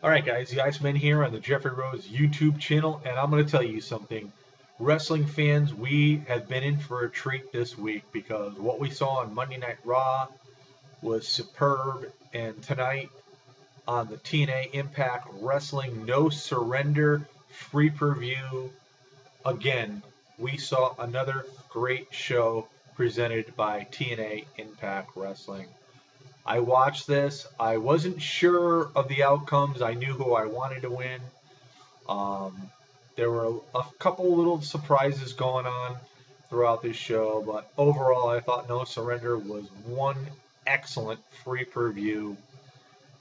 Alright guys, the Iceman here on the Jeffrey Rose YouTube channel, and I'm going to tell you something. Wrestling fans, we have been in for a treat this week because what we saw on Monday Night Raw was superb, and tonight on the TNA Impact Wrestling No Surrender free preview, again, we saw another great show presented by TNA Impact Wrestling. I watched this. I wasn't sure of the outcomes. I knew who I wanted to win. Um, there were a couple little surprises going on throughout this show, but overall, I thought No Surrender was one excellent free preview.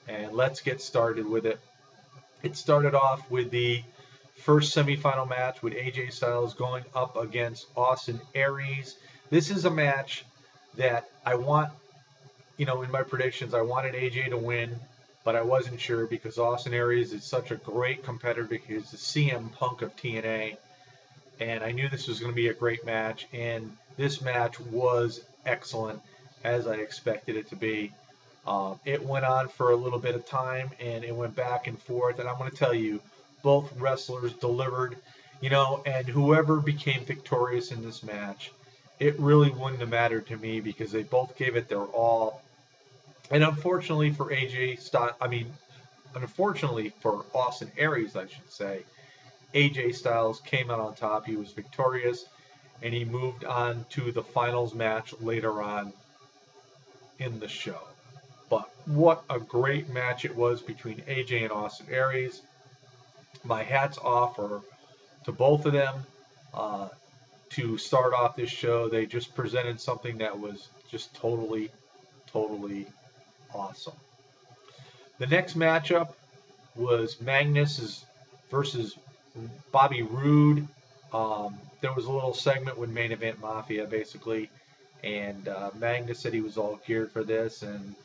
And let's get started with it. It started off with the first semifinal match with AJ Styles going up against Austin Aries. This is a match that I want, in my predictions, I wanted AJ to win, but I wasn't sure because Austin Aries is such a great competitor. He's the CM Punk of TNA, and I knew this was going to be a great match, and this match was excellent as I expected it to be. It went on for a little bit of time, and it went back and forth, and I'm going to tell you, both wrestlers delivered, and whoever became victorious in this match, it really wouldn't have mattered to me because they both gave it their all. And unfortunately for unfortunately for Austin Aries, I should say, AJ Styles came out on top. He was victorious, and he moved on to the finals match later on in the show. But what a great match it was between AJ and Austin Aries. My hat's off to both of them. To start off this show, they just presented something that was just totally, totally awesome. The next matchup was Magnus versus Bobby Roode. There was a little segment with Main Event Mafia, basically, and Magnus said he was all geared for this, and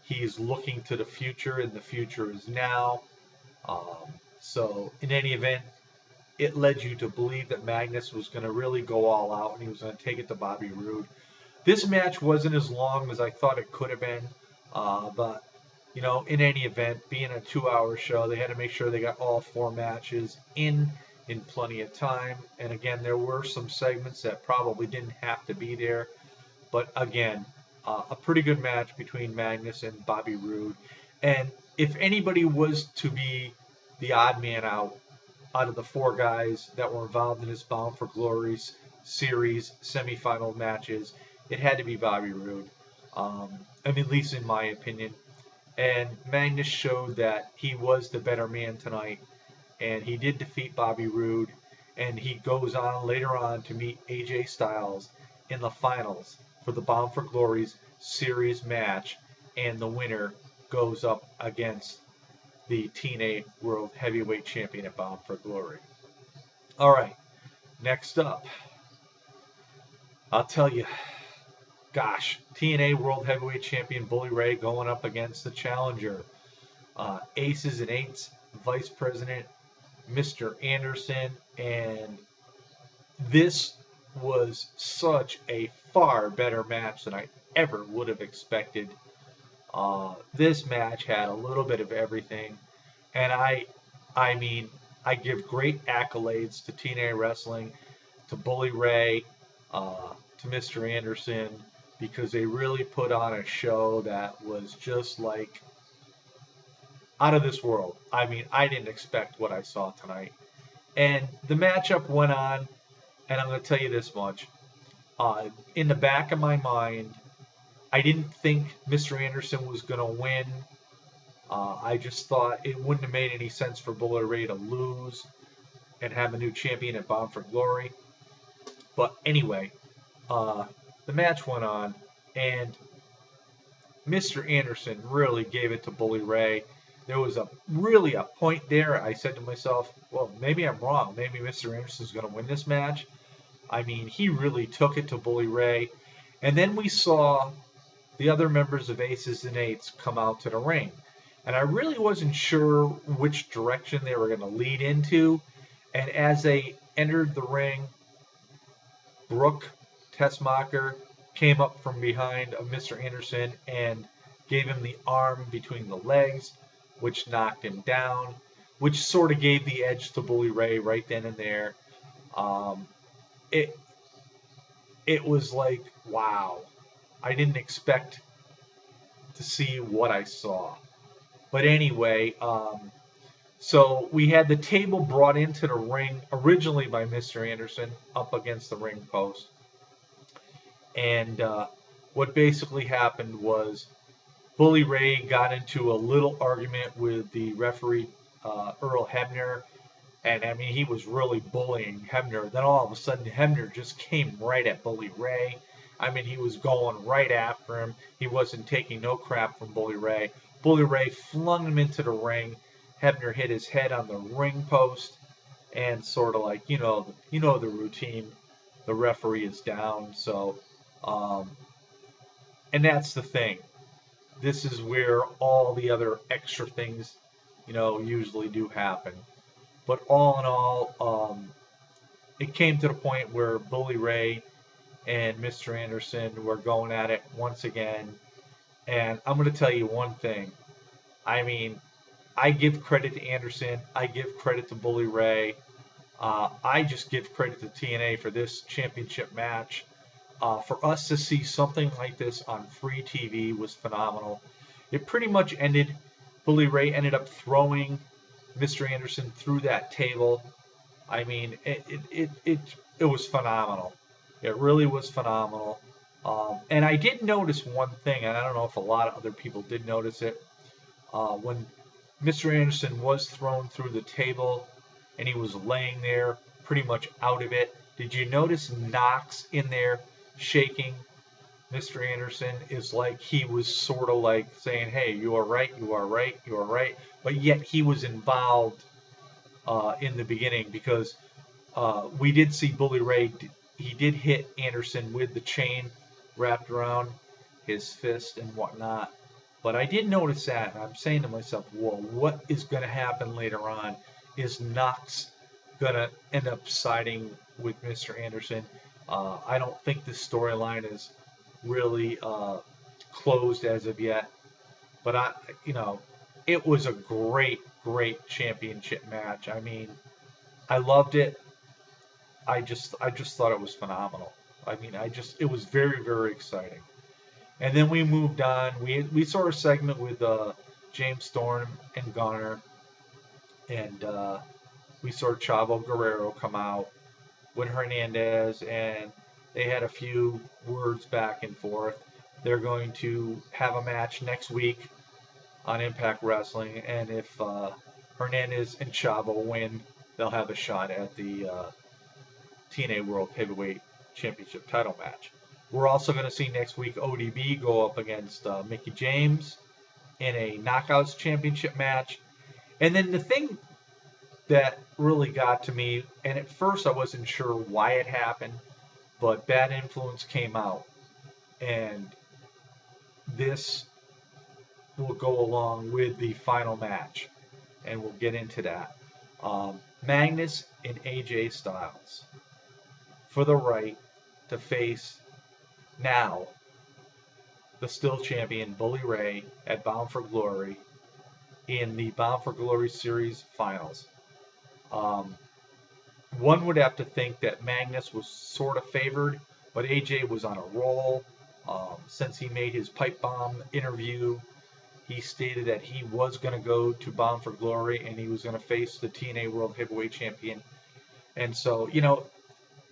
he's looking to the future, and the future is now. So, in any event, it led you to believe that Magnus was going to really go all out, and he was going to take it to Bobby Roode. This match wasn't as long as I thought it could have been, but in any event, being a 2-hour show, they had to make sure they got all 4 matches in plenty of time. And again, there were some segments that probably didn't have to be there, but again, a pretty good match between Magnus and Bobby Roode. And if anybody was to be the odd man out of the 4 guys that were involved in this Bound for Glory series semifinal matches, it had to be Bobby Roode. At least in my opinion. And Magnus showed that he was the better man tonight, and he did defeat Bobby Roode. And he goes on later on to meet AJ Styles in the finals for the Bound for Glory's series match, and the winner goes up against the TNA World Heavyweight Champion at Bound for Glory. All right, next up, I'll tell you, gosh, TNA World Heavyweight Champion Bully Ray going up against the challenger, Aces and Eights Vice President Mr. Anderson, and this was such a far better match than I ever would have expected. This match had a little bit of everything, and I give great accolades to TNA Wrestling, to Bully Ray, to Mr. Anderson, because they really put on a show that was just like out of this world. I didn't expect what I saw tonight. And the matchup went on, and I'm going to tell you this much. In the back of my mind, I didn't think Mr. Anderson was going to win. I just thought it wouldn't have made any sense for Bully Ray to lose and have a new champion at Bound for Glory. But anyway, the match went on, and Mr. Anderson really gave it to Bully Ray. There was really a point there. I said to myself, well, maybe I'm wrong. Maybe Mr. Anderson's going to win this match. He really took it to Bully Ray. And then we saw the other members of Aces and Eights come out to the ring. And I really wasn't sure which direction they were going to lead into. And as they entered the ring, Brooke Tessmacher came up from behind of Mr. Anderson and gave him the arm between the legs. which knocked him down, which sort of gave the edge to Bully Ray right then and there. Um, it it was like, wow, I didn't expect to see what I saw. But anyway, so we had the table brought into the ring originally by Mr. Anderson up against the ring post. And what basically happened was Bully Ray got into a little argument with the referee, Earl Hebner. And I mean, he was really bullying Hebner. Then all of a sudden, Hebner just came right at Bully Ray. I mean, he was going right after him. He wasn't taking no crap from Bully Ray. Bully Ray flung him into the ring. Hebner hit his head on the ring post, and sort of like the routine. The referee is down, so and that's the thing. This is where all the other extra things, usually do happen. But all in all, it came to the point where Bully Ray and Mr. Anderson were going at it once again. And I'm going to tell you one thing. I mean, I give credit to Anderson. I give credit to Bully Ray. I just give credit to TNA for this championship match. For us to see something like this on free TV was phenomenal. It pretty much ended. Bully Ray ended up throwing Mr. Anderson through that table. I mean, it was phenomenal. It really was phenomenal. And I did notice one thing, and I don't know if a lot of other people did notice it. When Mr. Anderson was thrown through the table and he was laying there pretty much out of it, did you notice Knox in there shaking Mr. Anderson? Is like he was sort of like saying, hey, you are right, you are right, you are right. But yet he was involved in the beginning, because we did see Bully Ray. He did hit Anderson with the chain wrapped around his fist and whatnot. But I did notice that, and I'm saying to myself, whoa, what is going to happen later on? Is Knox going to end up siding with Mr. Anderson? I don't think this storyline is really closed as of yet. But it was a great championship match. I mean, I loved it. I just thought it was phenomenal. I mean, it was very, very exciting. And then we moved on. We saw a segment with James Storm and Gunner, and we saw Chavo Guerrero come out with Hernandez, and they had a few words back and forth. They're going to have a match next week on Impact Wrestling, and if Hernandez and Chavo win, they'll have a shot at the TNA World Heavyweight Championship title match. We're also going to see next week ODB go up against Mickie James in a Knockouts Championship match. And then the thing that really got to me, and at first I wasn't sure why it happened, but Bad Influence came out, and this will go along with the final match, and we'll get into that. Magnus and AJ Styles for the right to face now the still champion Bully Ray at Bound for Glory in the Bound for Glory Series finals. One would have to think that Magnus was sort of favored, but AJ was on a roll. Since he made his pipe bomb interview, he stated that he was going to go to Bound for Glory and he was going to face the TNA World Heavyweight Champion. And so,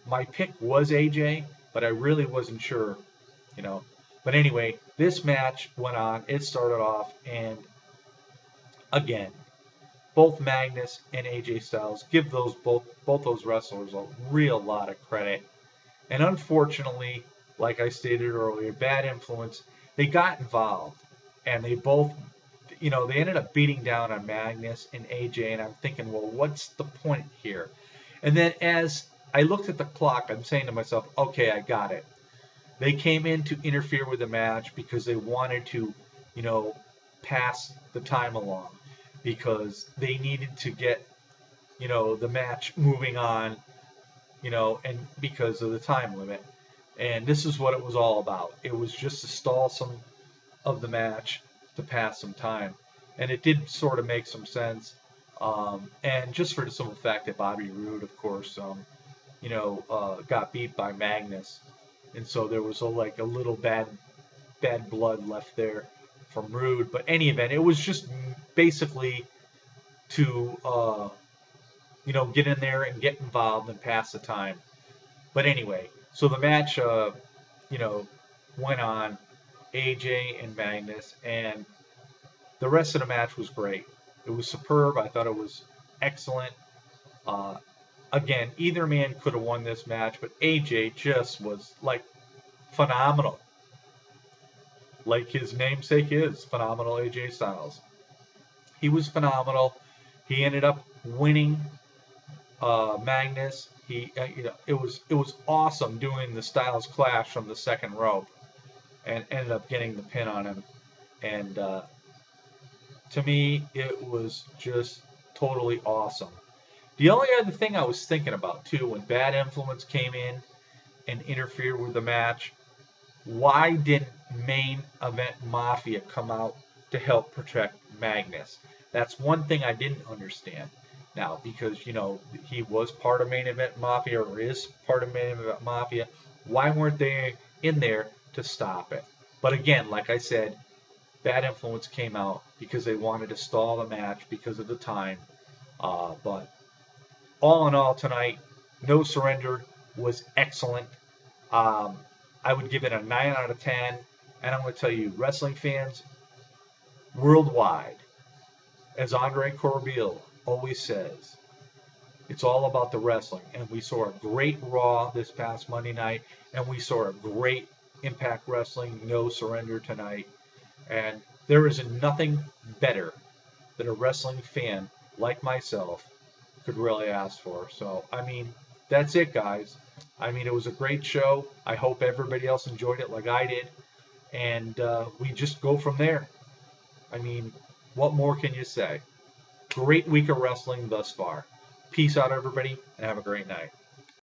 my pick was AJ, but I really wasn't sure, But anyway, this match went on. It started off, and again, both Magnus and AJ Styles give both those wrestlers a real lot of credit. And unfortunately, like I stated earlier, Bad Influence, they got involved, and they both, they ended up beating down on Magnus and AJ, and I'm thinking, well, what's the point here? And then as I looked at the clock, I'm saying to myself, okay, I got it. They came in to interfere with the match because they wanted to, pass the time along, because they needed to get, the match moving on, and because of the time limit. And this is what it was all about. It was just to stall some of the match to pass some time. and it did sort of make some sense. And just for the simple fact that Bobby Roode, of course, got beat by Magnus, and so there was like a little bad blood left there from Roode. But any event, it was just basically to get in there and get involved and pass the time. But anyway, so the match went on, AJ and Magnus, and the rest of the match was great. It was superb. I thought it was excellent. Again, either man could have won this match, but AJ just was like phenomenal. Like his namesake is, phenomenal AJ Styles. He was phenomenal. He ended up winning Magnus. It was awesome doing the Styles Clash from the second rope, and ended up getting the pin on him. And to me, it was just totally awesome. The only other thing I was thinking about too, when Bad Influence came in and interfered with the match, why didn't Main Event Mafia come out to help protect Magnus? That's one thing I didn't understand. Now, because he was part of Main Event Mafia, or is part of Main Event Mafia, why weren't they in there to stop it? But again, like I said, Bad Influence came out because they wanted to stall the match because of the time. But all in all, tonight, No Surrender was excellent. I would give it a 9 out of 10. And I'm going to tell you, wrestling fans worldwide, as Andre Corbeil always says, it's all about the wrestling. And we saw a great Raw this past Monday night, and we saw a great Impact Wrestling No Surrender tonight. And there is nothing better that a wrestling fan like myself could really ask for. So, that's it, guys. It was a great show. I hope everybody else enjoyed it like I did. And we just go from there. What more can you say? Great week of wrestling thus far. Peace out, everybody, and have a great night.